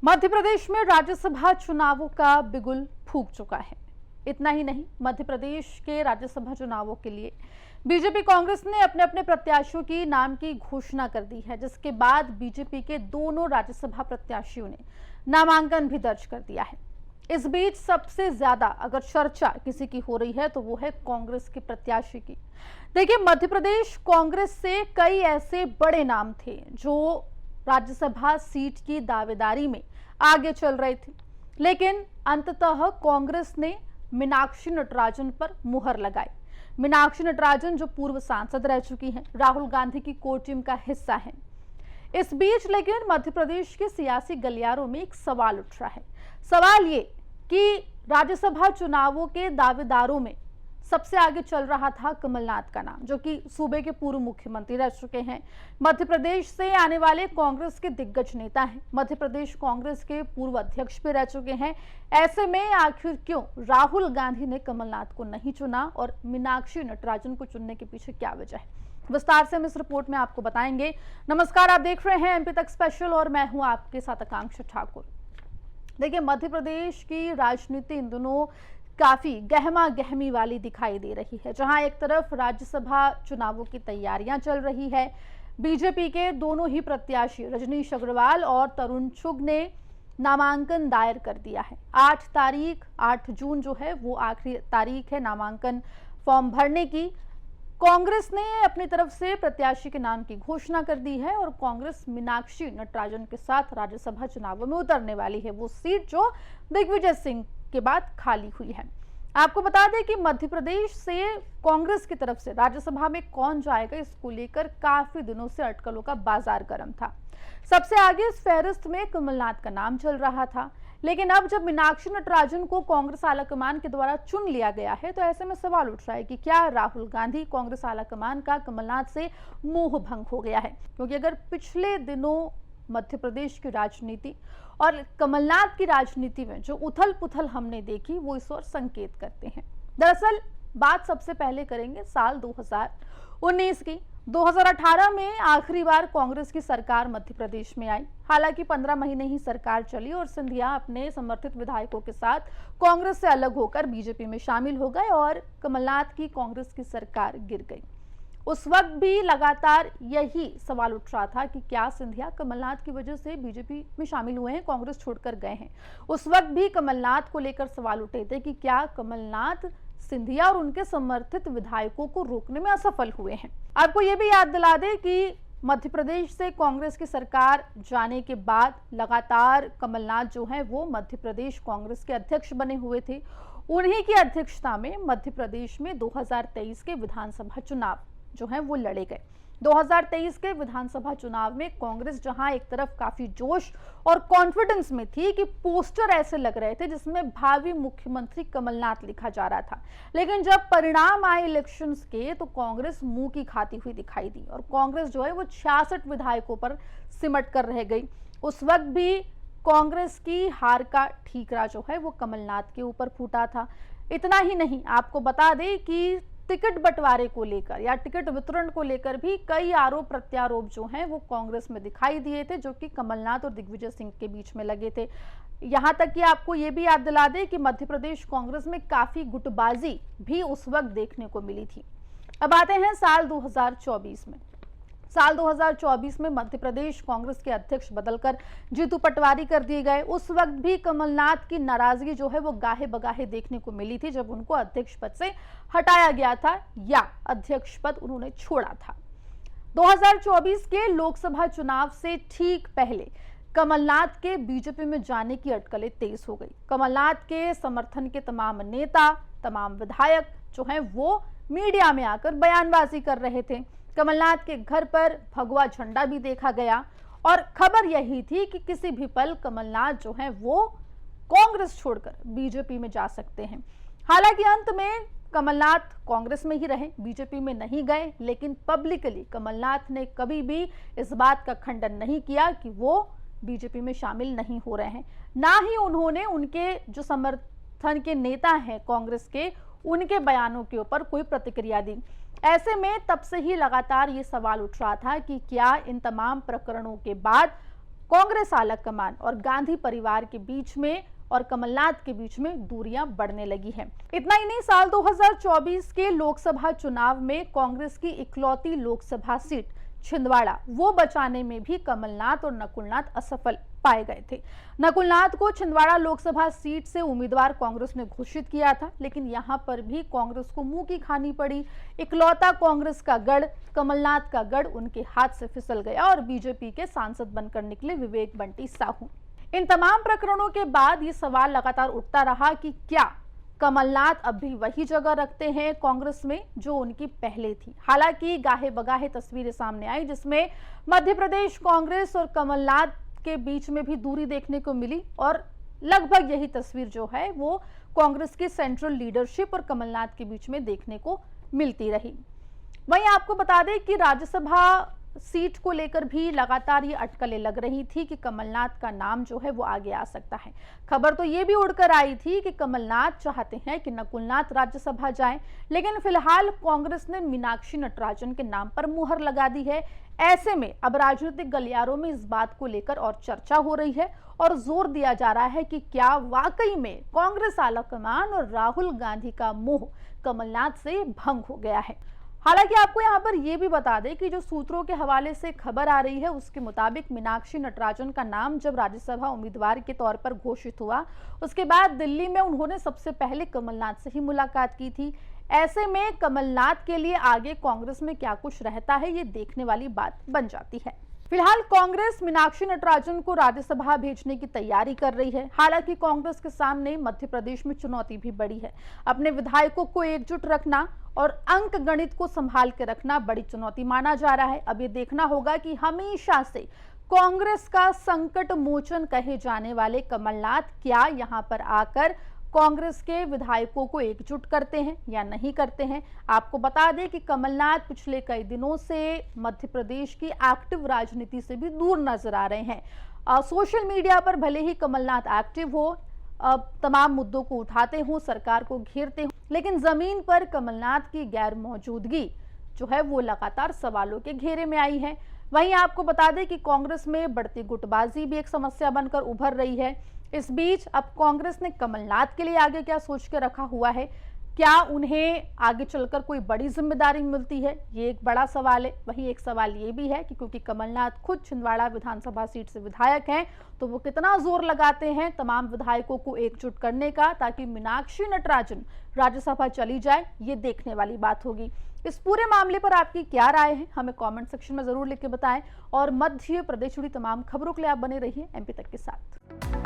मध्य प्रदेश में राज्यसभा चुनावों का बिगुल फूंक चुका है। इतना ही नहीं, मध्य प्रदेश के राज्यसभा चुनावों के लिए बीजेपी कांग्रेस ने अपने अपने प्रत्याशियों की नाम की घोषणा कर दी है, जिसके बाद बीजेपी के दोनों राज्यसभा प्रत्याशियों ने नामांकन भी दर्ज कर दिया है। इस बीच सबसे ज्यादा अगर चर्चा किसी की हो रही है तो वो है कांग्रेस के प्रत्याशी की। देखिए, मध्य प्रदेश कांग्रेस से कई ऐसे बड़े नाम थे जो राज्यसभा सीट की दावेदारी में आगे चल रहे थे, लेकिन अंततः कांग्रेस ने मीनाक्षी नटराजन पर मुहर लगाई। मीनाक्षी नटराजन जो पूर्व सांसद रह चुकी हैं, राहुल गांधी की कोर टीम का हिस्सा हैं। इस बीच लेकिन मध्य प्रदेश के सियासी गलियारों में एक सवाल उठ रहा है। सवाल ये कि राज्यसभा चुनावों के दावेदारों में सबसे आगे चल रहा था कमलनाथ का नाम, जो कि सूबे के पूर्व मुख्यमंत्री रह चुके हैं, मध्य प्रदेश से आने वाले कांग्रेस के दिग्गज नेता हैं, मध्य प्रदेश कांग्रेस के पूर्व अध्यक्ष भी रह चुके हैं। ऐसे में आखिर क्यों राहुल गांधी ने कमलनाथ को नहीं चुना और मीनाक्षी नटराजन को चुनने के पीछे क्या वजह है, विस्तार से हम इस रिपोर्ट में आपको बताएंगे। नमस्कार, आप देख रहे हैं एमपी तक स्पेशल और मैं हूं आपके साथ आकांक्षा ठाकुर। देखिए, मध्य प्रदेश की राजनीति इन दिनों काफी गहमा गहमी वाली दिखाई दे रही है, जहां एक तरफ राज्यसभा चुनावों की तैयारियां चल रही है। बीजेपी के दोनों ही प्रत्याशी रजनीश अग्रवाल और तरुण चुग ने नामांकन दायर कर दिया है। 8 जून जो है वो आखिरी तारीख है नामांकन फॉर्म भरने की। कांग्रेस ने अपनी तरफ से प्रत्याशी के नाम की घोषणा कर दी है और कांग्रेस मीनाक्षी नटराजन के साथ राज्यसभा चुनावों में उतरने वाली है, वो सीट जो दिग्विजय सिंह के बाद खाली हुई है। आपको बता दें कि मध्य प्रदेश से कांग्रेस की तरफ से राज्यसभा में कौन जाएगा, इसको लेकर काफी दिनों से अटकलों का बाजार गर्म था। सबसे आगे इस फहरिस्त में कमलनाथ का नाम चल रहा था, लेकिन अब जब मीनाक्षी नटराजन को कांग्रेस आलाकमान के द्वारा चुन लिया गया है तो ऐसे में सवाल उठ रहा है कि क्या राहुल गांधी कांग्रेस आलाकमान का कमलनाथ से मोह भंग हो गया है। क्योंकि अगर पिछले दिनों मध्य प्रदेश की राजनीति और कमलनाथ की राजनीति में जो उथल पुथल हमने देखी वो इस ओर संकेत करते हैं। दरअसल बात सबसे पहले करेंगे साल 2019 की। 2018 में आखिरी बार कांग्रेस की सरकार मध्य प्रदेश में आई। हालांकि 15 महीने ही सरकार चली और सिंधिया अपने समर्थित विधायकों के साथ कांग्रेस से अलग होकर बीजेपी में शामिल हो गए और कमलनाथ की कांग्रेस की सरकार गिर गई। उस वक्त भी लगातार यही सवाल उठ रहा था कि क्या सिंधिया कमलनाथ की वजह से बीजेपी में शामिल हुए हैं, कांग्रेस छोड़कर गए हैं। उस वक्त भी कमलनाथ को लेकर सवाल उठे थे कि क्या कमलनाथ सिंधिया और उनके समर्थित विधायकों को रोकने में असफल हुए हैं। आपको ये भी याद दिला दें कि मध्य प्रदेश से कांग्रेस की सरकार जाने के बाद लगातार कमलनाथ जो है वो मध्य प्रदेश कांग्रेस के अध्यक्ष बने हुए थे। उन्हीं की अध्यक्षता में मध्य प्रदेश में 2023 के विधानसभा चुनाव जो है वो लड़े गए। 2023 के विधानसभा चुनाव में कांग्रेस जहां एक तरफ काफी जोश और कॉन्फिडेंस में थी कि पोस्टर ऐसे लग रहे थे जिसमें भावी मुख्यमंत्री कमलनाथ लिखा जा रहा था, लेकिन जब परिणाम आए इलेक्शंस के तो कांग्रेस मुंह की खाती हुई दिखाई दी और कांग्रेस जो है वो 66 विधायकों पर सिमट कर रह गई। उस वक्त भी कांग्रेस की हार का ठीकरा जो है वो कमलनाथ के ऊपर फूटा था। इतना ही नहीं, आपको बता दें कि टिकट बंटवारे को लेकर या टिकट वितरण को लेकर भी कई आरोप प्रत्यारोप जो हैं वो कांग्रेस में दिखाई दिए थे, जो कि कमलनाथ और दिग्विजय सिंह के बीच में लगे थे। यहां तक कि आपको ये भी याद दिला दें कि मध्य प्रदेश कांग्रेस में काफी गुटबाजी भी उस वक्त देखने को मिली थी। अब आते हैं साल 2024 में। साल 2024 में मध्य प्रदेश कांग्रेस के अध्यक्ष बदलकर जीतू पटवारी कर दिए गए। उस वक्त भी कमलनाथ की नाराजगी जो है वो गाहे बगाहे देखने को मिली थी, जब उनको अध्यक्ष पद से हटाया गया था या अध्यक्ष पद उन्होंने छोड़ा था। 2024 के लोकसभा चुनाव से ठीक पहले कमलनाथ के बीजेपी में जाने की अटकलें तेज हो गई। कमलनाथ के समर्थन के तमाम नेता, तमाम विधायक जो हैं वो मीडिया में आकर बयानबाजी कर रहे थे। कमलनाथ के घर पर भगवा झंडा भी देखा गया और खबर यही थी कि किसी भी पल कमलनाथ जो है वो कांग्रेस छोड़कर बीजेपी में जा सकते हैं। हालांकि अंत में कमलनाथ कांग्रेस में ही रहे, बीजेपी में नहीं गए, लेकिन पब्लिकली कमलनाथ ने कभी भी इस बात का खंडन नहीं किया कि वो बीजेपी में शामिल नहीं हो रहे हैं। ना ही उन्होंने उनके जो समर्थन के नेता हैं कांग्रेस के, उनके बयानों के ऊपर कोई प्रतिक्रिया दी। ऐसे में तब से ही लगातार ये सवाल उठ रहा था कि क्या इन तमाम प्रकरणों के बाद कांग्रेस आलाकमान और गांधी परिवार के बीच में और कमलनाथ के बीच में दूरियां बढ़ने लगी हैं। इतना ही नहीं, साल 2024 के लोकसभा चुनाव में कांग्रेस की इकलौती लोकसभा सीट छिंदवाड़ा वो बचाने में भी कमलनाथ और नकुलनाथ असफल पाए गए थे। नकुलनाथ को छिंदवाड़ा लोकसभा सीट से उम्मीदवार कांग्रेस ने घोषित किया था, लेकिन यहां पर भी कांग्रेस को मुंह की खानी पड़ी। इकलौता कांग्रेस का गढ़, कमलनाथ का गढ़ उनके हाथ से फिसल गया और बीजेपी के सांसद बनकर निकले विवेक बंटी साहू। इन तमाम प्रकरणों के बाद ये सवाल लगातार उठता रहा कि क्या कमलनाथ अब भी वही जगह रखते हैं कांग्रेस में जो उनकी पहले थी। हालांकि गाहे बगाहे तस्वीरें सामने आई जिसमें मध्य प्रदेश कांग्रेस और कमलनाथ के बीच में भी दूरी देखने को मिली और लगभग यही तस्वीर जो है वो कांग्रेस की सेंट्रल लीडरशिप और कमलनाथ के बीच में देखने को मिलती रही। वहीं आपको बता दें कि राज्यसभा सीट को लेकर भी लगातार ये अटकलें लग रही थी कि कमलनाथ का नाम जो है वो आगे आ सकता है। खबर तो ये भी उड़कर आई थी कि कमलनाथ चाहते हैं कि नकुलनाथ राज्यसभा जाएं, लेकिन फिलहाल कांग्रेस ने मीनाक्षी नटराजन के नाम पर मुहर लगा दी है। ऐसे में अब राजनीतिक गलियारों में इस बात को लेकर और चर्चा हो रही है और जोर दिया जा रहा है कि क्या वाकई में कांग्रेस आलाकमान और राहुल गांधी का मोह कमलनाथ से भंग हो गया है। हालांकि आपको यहां पर यह भी बता दें कि जो सूत्रों के हवाले से खबर आ रही है उसके मुताबिक मीनाक्षी नटराजन का नाम जब राज्यसभा उम्मीदवार के तौर पर घोषित हुआ उसके बाद दिल्ली में उन्होंने सबसे पहले कमलनाथ से ही मुलाकात की थी। ऐसे में कमलनाथ के लिए आगे कांग्रेस में क्या कुछ रहता है ये देखने वाली बात बन जाती है। फिलहाल कांग्रेस मीनाक्षी नटराजन को राज्यसभा भेजने की तैयारी कर रही है। हालांकि कांग्रेस के सामने मध्य प्रदेश में चुनौती भी बड़ी है। अपने विधायकों को एकजुट रखना और अंक गणित को संभाल के रखना बड़ी चुनौती माना जा रहा है। अब ये देखना होगा कि हमेशा से कांग्रेस का संकट मोचन कहे जाने वाले कमलनाथ क्या यहां पर आकर कांग्रेस के विधायकों को एकजुट करते हैं या नहीं करते हैं। आपको बता दें कि कमलनाथ पिछले कई दिनों से मध्य प्रदेश की एक्टिव राजनीति से भी दूर नजर आ रहे हैं। सोशल मीडिया पर भले ही कमलनाथ एक्टिव हो, तमाम मुद्दों को उठाते हों, सरकार को घेरते हों, लेकिन जमीन पर कमलनाथ की गैर मौजूदगी जो है वो लगातार सवालों के घेरे में आई है। वहीं आपको बता दें कि कांग्रेस में बढ़ती गुटबाजी भी एक समस्या बनकर उभर रही है। इस बीच अब कांग्रेस ने कमलनाथ के लिए आगे क्या सोच के रखा हुआ है, क्या उन्हें आगे चलकर कोई बड़ी जिम्मेदारी मिलती है, ये एक बड़ा सवाल है। वहीं एक सवाल ये भी है कि क्योंकि कमलनाथ खुद छिंदवाड़ा विधानसभा सीट से विधायक हैं तो वो कितना जोर लगाते हैं तमाम विधायकों को एकजुट करने का ताकि मीनाक्षी नटराजन राज्यसभा चली जाए, ये देखने वाली बात होगी। इस पूरे मामले पर आपकी क्या राय है हमें कमेंट सेक्शन में जरूर लिख के बताएं और मध्य प्रदेश जुड़ी तमाम खबरों के लिए आप बने रहिए एमपी तक के साथ।